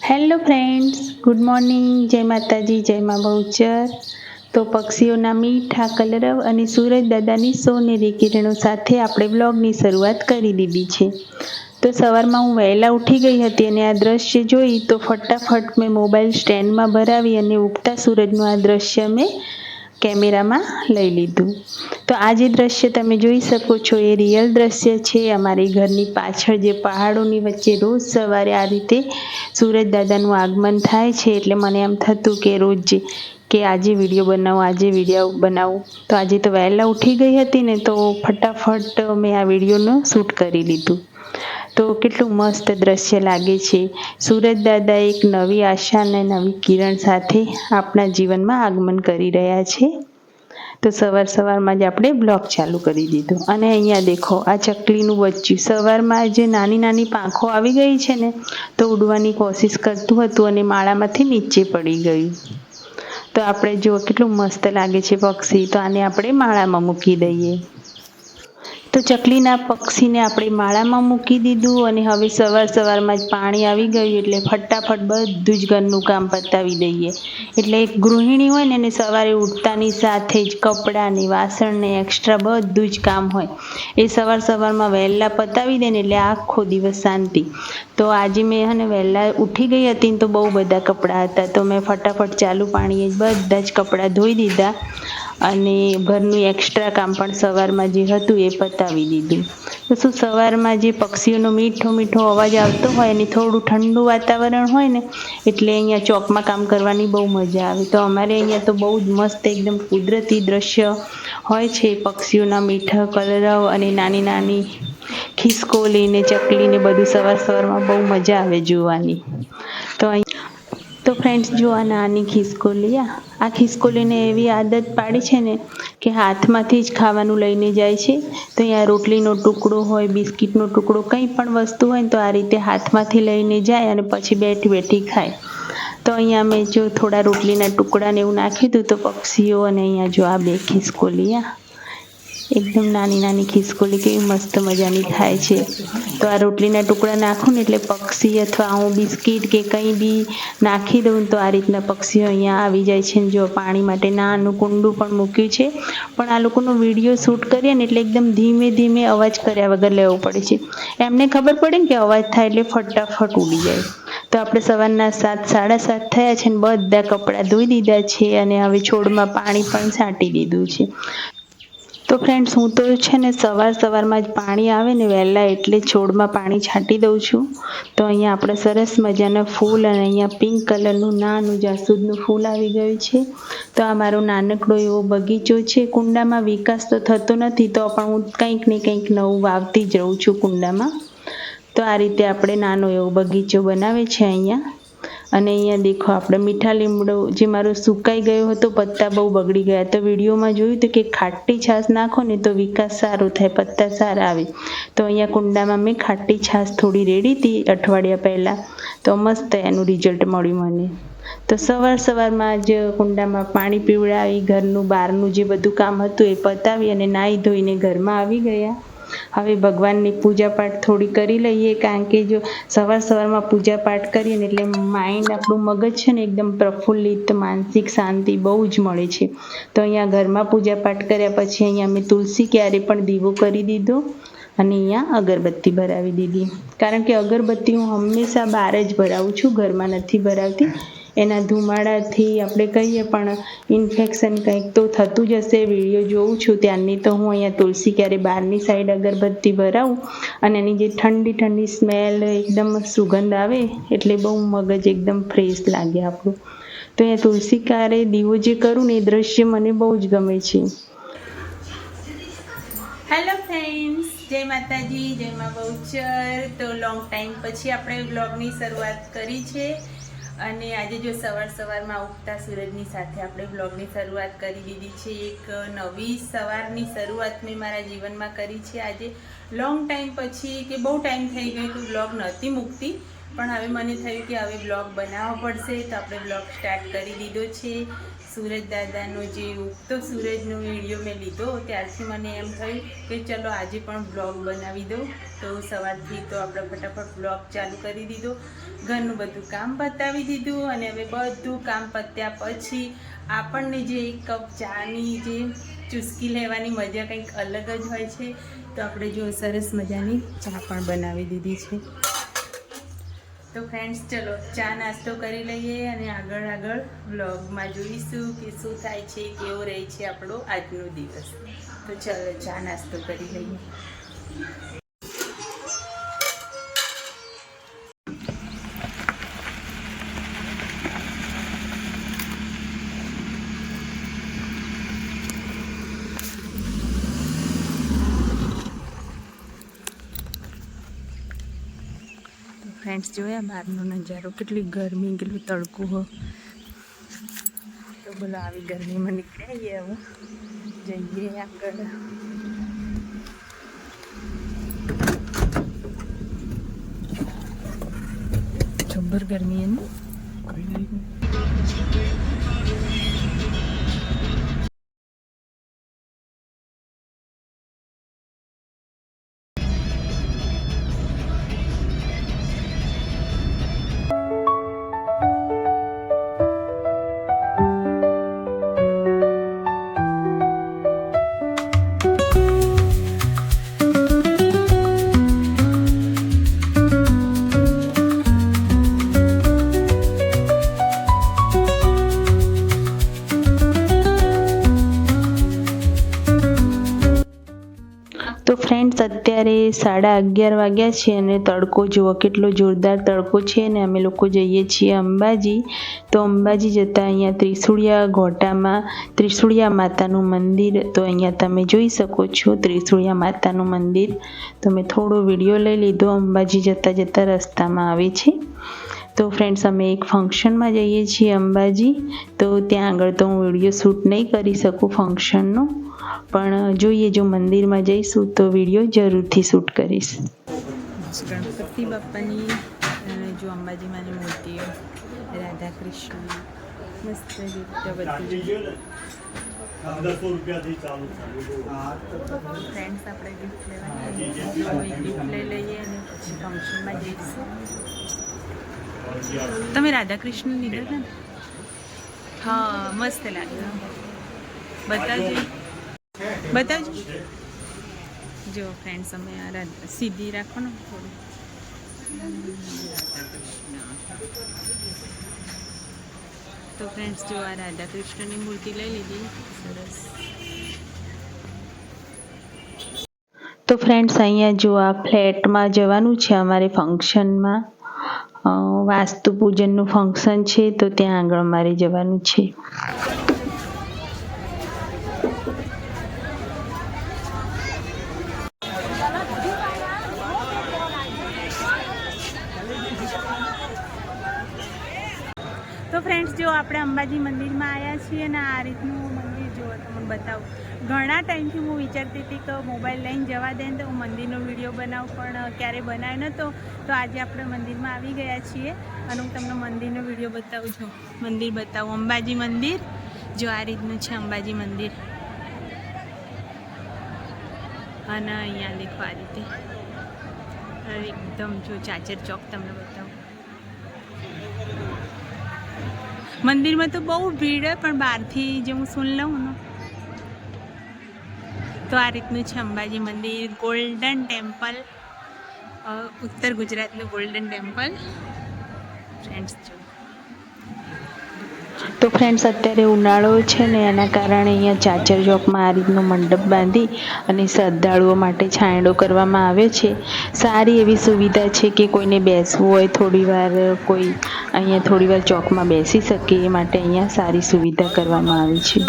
Hello friends, good morning. જય માતાજી, જય મા બહુચર. તો પક્ષીઓના મીઠા કલરવ અને સૂરજ દાદાની સોનેરી કિરણો સાથે આપણે વ્લોગની શરૂઆત કરી દીધી છે. તો સવારમાં હું વહેલા ઉઠી ગઈ હતી અને આ દ્રશ્ય જોઈ તો ફટાફટ મેં મોબાઈલ સ્ટેન્ડમાં ભરાવી અને ઉગતા સૂરજનું આ દ્રશ્ય મેં કેમેરામાં લઈ લીધું. તો આ જે દ્રશ્ય તમે જોઈ શકો છો એ રિયલ દ્રશ્ય છે. અમારી ઘરની પાછળ જે પહાડોની વચ્ચે રોજ સવારે આ રીતે સૂરજ દાદાનું આગમન થાય છે, એટલે મને એમ થતું કે રોજ કે આજે વિડીયો બનાવું. તો આજે તો વહેલા ઉઠી ગઈ હતી ને, તો ફટાફટ મેં આ વિડીયોનું શૂટ કરી લીધું. તો કેટલું મસ્ત દ્રશ્ય લાગે છે. સૂરજ દાદા એક નવી આશા અને નવી કિરણ સાથે આપણા જીવનમાં આગમન કરી રહ્યા છે. તો સવારમાં જ આપણે બ્લોગ ચાલુ કરી દીધું. અને અહીંયા દેખો, આ ચકલીનું બચ્ચું સવારમાં જે નાની નાની પાંખો આવી ગઈ છે ને, તો ઉડવાની કોશિશ કરતું હતું અને માળામાંથી નીચે પડી ગયું. તો આપણે જો કેટલું મસ્ત લાગે છે પક્ષી. તો આને આપણે માળામાં મૂકી દઈએ. તો ચકલીના પક્ષીને આપણે માળામાં મૂકી દીધું અને હવે સવારમાં જ પાણી આવી ગયું એટલે ફટાફટ બધું જ ઘરનું કામ પતાવી દઈએ. એટલે એક ગૃહિણી હોય ને, એને સવારે ઉઠતાની સાથે જ કપડાં ને વાસણ ને એક્સ્ટ્રા બધું જ કામ હોય એ સવારમાં વહેલા પતાવી દે ને, એટલે આખો દિવસ શાંતિ. તો આજે મેં વહેલા ઉઠી ગઈ હતી ને, તો બહુ બધા કપડાં હતા. તો મેં ફટાફટ ચાલુ પાણીએ બધા જ કપડાં ધોઈ દીધા અને ઘરનું એક્સ્ટ્રા કામ પણ સવારમાં જે હતું એ પતાવી દીધું. તો શું, સવારમાં જે પક્ષીઓનો મીઠો અવાજ આવતો હોય અને થોડું ઠંડુ વાતાવરણ હોય ને, એટલે અહીંયા ચોકમાં કામ કરવાની બહુ મજા આવે. તો અમારે અહીંયા તો બહુ જ મસ્ત એકદમ કુદરતી દ્રશ્ય હોય છે. પક્ષીઓના મીઠા કલરવ અને નાની નાની ખિસકોલીને ચકલીને બધું સવારમાં બહુ મજા આવે જોવાની. તો ફ્રેન્ડ્સ, જો આ નાની ખિસકોલી, આ ખિસકોલીને એવી આદત પાડી છે ને કે હાથમાંથી જ ખાવાનું લઈને જાય છે. તો અહીંયા રોટલીનો ટુકડો હોય, બિસ્કિટનો ટુકડો, કંઈ પણ વસ્તુ હોય ને, તો આ રીતે હાથમાંથી લઈને જાય અને પછી બેઠી ખાય. તો અહીંયા મેં જો થોડા રોટલીના ટુકડાને એવું નાખ્યું હતું. તો પક્ષીઓ અને અહીંયા જો આ બે ખિસકોલી, એકદમ નાની નાની ખિસકોલી કેવી મસ્ત મજાની ખાય છે. તો આ રોટલીના ટુકડા નાખું ને એટલે પક્ષી અથવા હું બિસ્કિટ કે કંઈ બી નાખી દઉં તો આ રીતના પક્ષીઓ અહીંયા આવી જાય છે. જો પાણી માટે નાનું કુંડું પણ મૂક્યું છે. પણ આ લોકોનો વિડીયો શૂટ કરીએ ને એટલે એકદમ ધીમે અવાજ કર્યા વગર લેવો પડે છે. એમને ખબર પડે ને કે અવાજ થાય એટલે ફટાફટ ઉડી જાય. તો આપણે સવારના 7, 7:30 થયા છે ને બધા કપડાં ધોઈ દીધા છે અને હવે છોડમાં પાણી પણ છાંટી દીધું છે. તો ફ્રેન્ડ્સ, હું તો છે ને સવારમાં જ પાણી આવે ને વહેલા એટલે છોડમાં પાણી છાંટી દઉં છું. તો અહીંયા આપણે સરસ મજાના ફૂલ અને અહીંયા પિંક કલરનું નાનું જાસૂદનું ફૂલ આવી ગયું છે. તો આ મારો નાનકડો એવો બગીચો છે. કુંડામાં વિકાસ તો થતો નથી, તો પણ હું કંઈક ને કંઈક નવું વાવતી જ રહું છું કુંડામાં. તો આ રીતે આપણે નાનો એવો બગીચો બનાવે છે અહીંયા. અને અહીંયા દેખો, આપણે મીઠા લીમડો જે મારો સુકાઈ ગયો હતો, પત્તા બહુ બગડી ગયા. તો વિડીયોમાં જોયું હતું કે ખાટી છાશ નાખો ને તો વિકાસ સારો થાય, પત્તા સારા આવે. તો અહીંયા કુંડામાં મેં ખાટી છાશ થોડી રેડી હતી અઠવાડિયા પહેલાં. તો મસ્ત એનું રિઝલ્ટ મળ્યું મને. તો સવારમાં જ કુંડામાં પાણી પીવડાવી ઘરનું બહારનું જે બધું કામ હતું એ પતાવી અને નાહી ધોઈને ઘરમાં આવી ગયા. હવે ભગવાનની પૂજાપાઠ થોડી કરી લઈએ, કારણ કે જો સવારમાં પૂજાપાઠ કરીએ ને એટલે માઇન્ડ, આપણું મગજ છે ને એકદમ પ્રફુલ્લિત, માનસિક શાંતિ બહુ જ મળે છે. તો અહીંયા ઘરમાં પૂજાપાઠ કર્યા પછી અહીંયા મેં તુલસી ક્યારે પણ દીવો કરી દીધો અને અહીંયા અગરબત્તી ભરાવી દીધી. કારણ કે અગરબત્તી હું હંમેશા બહાર જ ભરાવું છું, ઘરમાં નથી ભરાવતી. એના ધુમાડાથી આપણે કહીએ પણ ઇન્ફેક્શન કંઈક તો થતું જ હશે. વિડીયો જોઉં છું ત્યારની તો હું અહીંયા તુલસી ક્યારે બહારની સાઈડ અગરબત્તી ભરાવું અને એની જે ઠંડી સ્મેલ, એકદમ સુગંધ આવે એટલે બહુ મગજ એકદમ ફ્રેશ લાગે આપણું. તો અહીંયા તુલસી ક્યારે દીવો જે કરું ને એ દ્રશ્ય મને બહુ જ ગમે છે. હેલો ફ્રેન્ડ્સ, જય માતાજી, જય મા બહુચર. તો લોંગ ટાઈમ પછી આપણે વ્લોગની શરૂઆત કરી છે અને આજે જો સવારમાં ઉગતા સૂરજની સાથે આપણે વ્લોગની શરૂઆત કરી દીધી છે. એક નવી સવારની શરૂઆત મેં મારા જીવનમાં કરી છે આજે લોંગ ટાઈમ પછી. કે બહુ ટાઈમ થઈ ગયો તો વ્લોગ નહોતી મૂકતી, પણ હવે મને થયું કે હવે વ્લોગ બનાવવો પડશે. તો આપણે વ્લોગ સ્ટાર્ટ કરી દીધો છે. સૂરજ દાદાનો જે ઉગતો સૂરજનો વિડીયો મેં લીધો ત્યારથી મને એમ થયું કે ચલો આજે પણ બ્લોગ બનાવી દઉં. તો સવારથી તો આપણે ફટાફટ બ્લોગ ચાલુ કરી દીધો, ઘરનું બધું કામ પતાવી દીધું અને હવે બધું કામ પત્યા પછી આપણને જે એક કપ ચાની જે ચુસ્કી લેવાની મજા કંઈક અલગ જ હોય છે. તો આપણે જો સરસ મજાની ચા પણ બનાવી દીધી છે. તો ફ્રેન્ડ્સ ચલો ચા નાસ્તો કરી લઈએ અને આગળ વ્લોગમાં જોઈશું કે શું થાય છે, કેવો રહે છે આપણો આજનો દિવસ. તો ચલો ચા નાસ્તો કરી લઈએ. ફ્રેન્ડ્સ જોયા બહારનો નજારો, કેટલી ગરમી, કેટલું તડકું હો. તો બોલો આવી ગરમીમાં નીકળીએ, હવે જઈએ આગળ. જબ્બર ગરમી એની. તો ફ્રેન્ડ્સ અત્યારે 11:30 વાગ્યા છે અને તડકો જુઓ કેટલો જોરદાર તડકો છે. અને અમે લોકો જઈએ છીએ અંબાજી. તો અંબાજી જતાં અહીંયા ત્રિશુળિયા ઘોટામાં ત્રિશુળિયા માતાનું મંદિર, તો અહીંયા તમે જોઈ શકો છો ત્રિશુળિયા માતાનું મંદિર. તો મેં થોડો વિડીયો લઈ લીધો, અંબાજી જતાં રસ્તામાં આવે છે. તો ફ્રેન્ડ્સ અમે એક ફંક્શનમાં જઈએ છીએ અંબાજી. તો ત્યાં આગળ તો હું વિડીયો શૂટ નહીં કરી શકું ફંક્શનનો, પણ જોઈએ જો મંદિરમાં જઈશું તો વિડીયો જરૂરથી શૂટ કરીશ. ગણપતિ બાપાની જો અંબાજીમાંની મૂર્તિઓ, રાધા કૃષ્ણ મસ્ત રીતે બધી. ફ્રેન્ડ્સ આપણે ગિફ્ટ લેવાની, ગિફ્ટ લઈ લઈએ અને પછી ફંક્શનમાં જઈશું. તમે રાધા કૃષ્ણ લીધા હતા ને? હા મસ્ત લાગે. બતાવજો. જો ફ્રેન્ડ્સ અમે આ સીધી રાખો ને થોડું. તો ફ્રેન્ડ્સ જો આ રાધા કૃષ્ણની મૂર્તિ લઈ લીધી, સરસ. તો ફ્રેન્ડ્સ અહીંયા જો આ ફ્લેટમાં જવાનું છે અમારે ફંક્શનમાં. વાસ્તુ પૂજનનું ફંક્શન છે તો ત્યાં આગળ અમારે જવાનું છે. તો ફ્રેન્ડ્સ જો આપણે અંબાજી મંદિરમાં આવ્યા છીએ અને આ રીતનું મંદિર જો તમને બતાવું. ઘણા ટાઈમથી હું વિચારતી હતી કે મોબાઈલ લઈને જવા દે ને તો હું મંદિરનો વિડીયો બનાવું, પણ ક્યારેય બનાવ્યો નહોતો. તો આજે આપણે મંદિરમાં આવી ગયા છીએ અને હું તમને મંદિરનો વિડીયો બતાવું છું. મંદિર બતાવું, અંબાજી મંદિર જો આ રીતનું છે અંબાજી મંદિર. અને અહીંયા દેખો આ રીતે એકદમ જો ચાચર ચોક તમને બતાવું. મંદિરમાં તો બહુ ભીડ હોય, પણ બહારથી જે હું સુન લઉં ને તો આ રીતનું છે અંબાજી મંદિર. ગોલ્ડન ટેમ્પલ, ઉત્તર ગુજરાતનું ગોલ્ડન ટેમ્પલ. ફ્રેન્ડ્સ જો તો ફ્રેન્ડ્સ અત્યારે ઉનાળો છે ને એના કારણે અહીંયા ચાચર ચોકમાં આ રીતનો મંડપ બાંધી અને શ્રદ્ધાળુઓ માટે છાંયડો કરવામાં આવે છે. સારી એવી સુવિધા છે કે કોઈને બેસવું હોય થોડીવાર, કોઈ અહીંયા થોડીવાર ચોકમાં બેસી શકે એ માટે અહીંયા સારી સુવિધા કરવામાં આવી છે.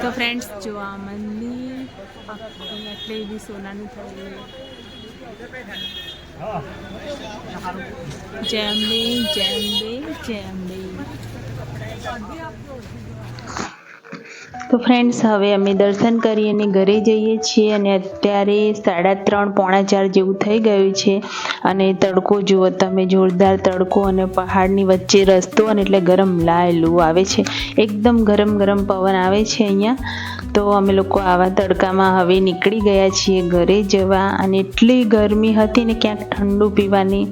તો ફ્રેન્ડ્સ જો આ મંદિર એટલે બી સોનાનું થયું. જય અંબે, જય અંબે, જય અંબે. તો ફ્રેન્ડ્સ, હવે અમે દર્શન કરીને ઘરે જઈએ છીએ અને અત્યારે 3:30 પોણા 4 જેવું થઈ ગયું છે. અને તડકો જુઓ તમે, જોરદાર તડકો અને પહાડની વચ્ચે રસ્તો, અને એટલે ગરમ લાયલું આવે છે. એકદમ ગરમ ગરમ પવન આવે છે અહીંયા. તો અમે લોકો આવા તડકામાં હવે નીકળી ગયા છીએ ઘરે જવા. અને એટલી ગરમી હતી ને, ક્યાંક ઠંડુ પીવાની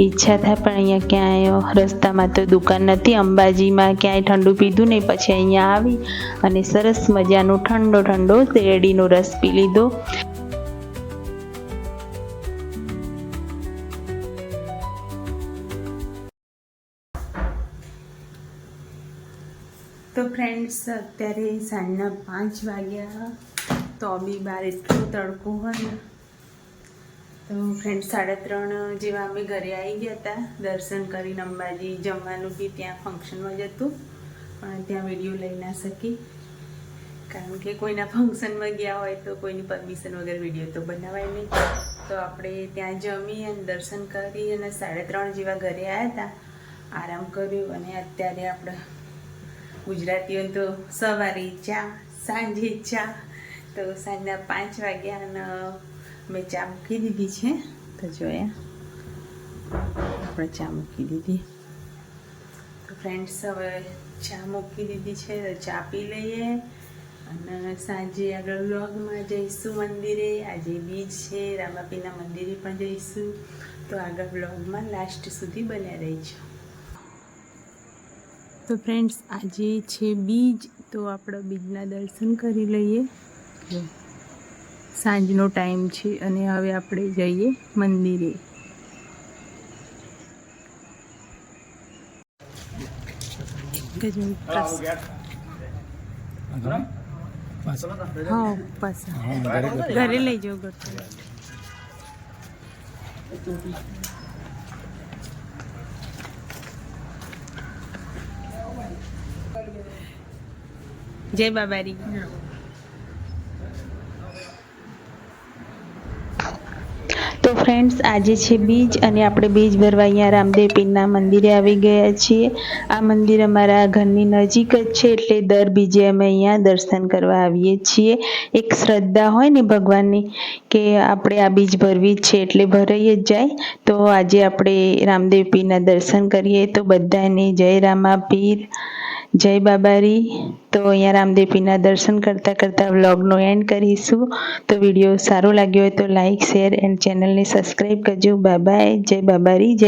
ઈચ્છા થાય, પણ અહીંયા ક્યાંય રસ્તામાં તો દુકાન નથી. અંબાજીમાં ક્યાંય ઠંડુ પીધું નહીં. પછી અહીંયા આવી અને સરસ મજાનો ઠંડો ઠંડો શેરડીનો રસ પી લીધો. તો ફ્રેન્ડ્સ, અત્યારે સાંજના 5 વાગ્યા, તો બી બહાર એટલો તડકો હોય ને. તો ફ્રેન્ડ્સ, 3:30 જેવા અમે ઘરે આવી ગયા હતા દર્શન કરીને અંબાજી. જમવાનું બી ત્યાં ફંક્શનમાં જ હતું, પણ ત્યાં વિડીયો લઈ ના શકી, કારણ કે કોઈના ફંક્શનમાં ગયા હોય તો કોઈની પરમિશન વગર વિડીયો તો બનાવાય નહીં. તો આપણે ત્યાં જમી અને દર્શન કરી અને 3:30 જેવા ઘરે આવ્યા હતા, આરામ કર્યો. અને અત્યારે આપણે ગુજરાતીઓ તો સવારે ચા, સાંજે ચા. તો સાંજના 5 વાગ્યા અને મેં ચા મૂકી દીધી છે. તો જોયા આપણે ચા મૂકી દીધી. તો ફ્રેન્ડ્સ, હવે ચા મૂકી દીધી છે, તો ચા પી લઈએ. અને સાંજે આગળ વ્લોગમાં જઈશું મંદિરે. આજે બીજ છે, રામાપીરના મંદિરે પણ જઈશું. તો આગળ વ્લોગમાં લાસ્ટ સુધી બન્યા રહીશું. તો ફ્રેન્ડ્સ, આજે છે બીજ, તો આપણે બીજના દર્શન કરી લઈએ. સાંજનો ટાઈમ છે અને હવે આપણે જઈએ મંદિરે. હા, પાછા ઘરે લઈ જાઓ. જય બાબારી. તો ફ્રેન્ડ્સ, આજે છે બીજ અને આપણે બીજ ભરવા અહીંયા રામદેવ પીરના મંદિરે આવી ગયા છીએ. આ મંદિર અમારા ઘરની નજીક જ છે, એટલે દર બીજે અમે અહીંયા દર્શન કરવા આવીએ છીએ. એક શ્રદ્ધા હોય ને ભગવાનની, કે આપણે આ બીજ ભરવી જ છે એટલે ભરાઈ જ જાય. તો આજે આપણે રામદેવ પીરના દર્શન કરીએ. તો બધાને જય રામા પીર, જય બાબારી. તો અહીંયા રામદેવ પીરના દર્શન કરતાં કરતાં વ્લોગનો એન્ડ કરીશું. તો વિડીયો સારો લાગ્યો હોય તો લાઈક, શેર એન્ડ ચેનલને સબસ્ક્રાઈબ કરજો. Bye bye. જય બાબારી. જય